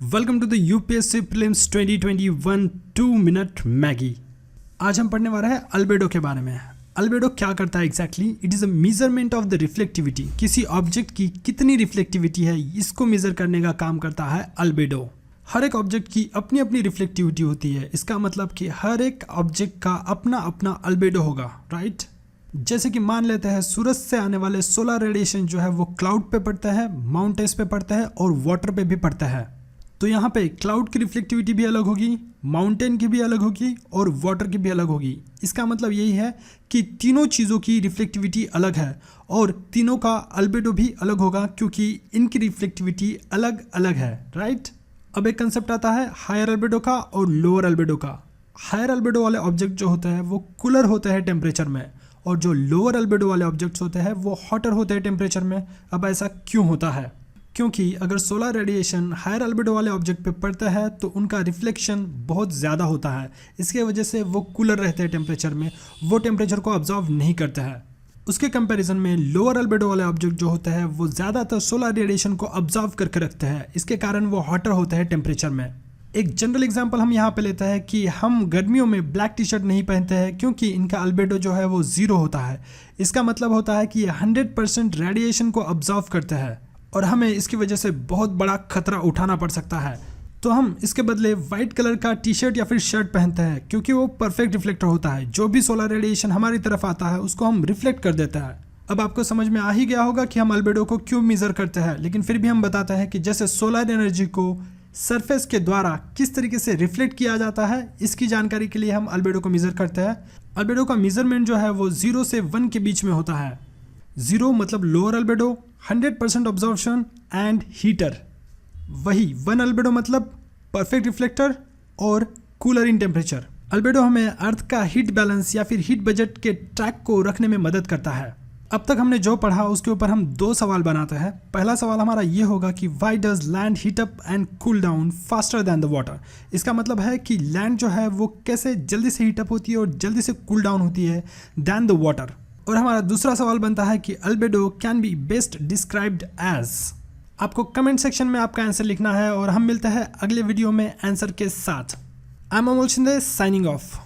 Welcome to the UPSC prelims 2021 2 minute Maggi. आज हम पढ़ने वाले हैं अल्बेडो के बारे में। अल्बेडो क्या करता है exactly? It is a measurement of the reflectivity. किसी ऑब्जेक्ट की कितनी रिफ्लेक्टिविटी है इसको मेजर करने का काम करता है अल्बेडो। हर एक ऑब्जेक्ट की अपनी अपनी रिफ्लेक्टिविटी होती है। इसका मतलब कि हर एक ऑब्जेक्ट का अपना अपना अल्बेडो होगा, राइट? जैसे कि मान लेते हैं सूरज से आने वाले सोलर रेडिएशन जो है वो क्लाउड पे पड़ता है, माउंटेन्स पे पड़ता है और वाटर पे भी पड़ता है। तो यहाँ पे क्लाउड की रिफ्लेक्टिविटी भी अलग होगी, माउंटेन की भी अलग होगी और वाटर की भी अलग होगी। इसका मतलब यही है कि तीनों चीज़ों की रिफ्लेक्टिविटी अलग है और तीनों का अल्बेडो भी अलग होगा क्योंकि इनकी रिफ्लेक्टिविटी अलग अलग है, राइट? अब एक कंसेप्ट आता है हायर अल्बेडो का और लोअर अल्बेडो का। हायर अल्बेडो वाले ऑब्जेक्ट जो होते हैं वो कूलर होते हैं टेम्परेचर में और जो लोअर अल्बेडो वाले ऑब्जेक्ट्स होते हैं वो हॉटर होते हैं टेम्परेचर में। अब ऐसा क्यों होता है? क्योंकि अगर सोलर रेडिएशन हायर अल्बेडो वाले ऑब्जेक्ट पे पड़ता है तो उनका रिफ्लेक्शन बहुत ज़्यादा होता है। इसके वजह से वो कूलर रहते हैं टेम्परेचर में, वो टेम्परेचर को ऑब्जर्व नहीं करते हैं। उसके कंपैरिजन में लोअर अल्बेडो वाले ऑब्जेक्ट जो होते हैं वो ज़्यादातर सोलर रेडिएशन को ऑब्जर्व करके रखते हैं। इसके कारण वो हॉटर होते हैं टेम्परेचर में। एक जनरल एग्जांपल हम यहाँ पे लेते हैं कि हम गर्मियों में ब्लैक टी शर्ट नहीं पहनते हैं क्योंकि इनका अल्बेडो जो है वो ज़ीरो होता है। इसका मतलब होता है कि ये 100% रेडिएशन को ऑब्जर्व करते हैं और हमें इसकी वजह से बहुत बड़ा खतरा उठाना पड़ सकता है। तो हम इसके बदले वाइट कलर का टी शर्ट या फिर शर्ट पहनते हैं क्योंकि वो परफेक्ट रिफ्लेक्टर होता है। जो भी सोलर रेडिएशन हमारी तरफ आता है उसको हम रिफ्लेक्ट कर देते हैं। अब आपको समझ में आ ही गया होगा कि हम अल्बेडो को क्यों मेज़र करते हैं, लेकिन फिर भी हम बताते हैं कि जैसे सोलर एनर्जी को सरफेस के द्वारा किस तरीके से रिफ्लेक्ट किया जाता है, इसकी जानकारी के लिए हम अल्बेडो को मेज़र करते हैं। अल्बेडो का मेजरमेंट जो है वो 0 से 1 के बीच में होता है। 0 मतलब lower albedo, 100% observation and heater. वही 1 अल्बेडो मतलब परफेक्ट रिफ्लेक्टर और कूलर इन टेम्परेचर। अल्बेडो हमें अर्थ का हीट बैलेंस या फिर हीट बजट के ट्रैक को रखने में मदद करता है। अब तक हमने जो पढ़ा उसके ऊपर हम 2 सवाल बनाते हैं। पहला सवाल हमारा ये होगा कि why does land heat up and cool down faster than the water. इसका मतलब है कि लैंड जो है वो कैसे जल्दी से हीटअप होती है और जल्दी से कूल डाउन होती है दैन द वाटर। और हमारा दूसरा सवाल बनता है कि albedo can be best described as. आपको कमेंट सेक्शन में आपका आंसर लिखना है और हम मिलते हैं अगले वीडियो में आंसर के साथ। I am Amol Shinde signing off.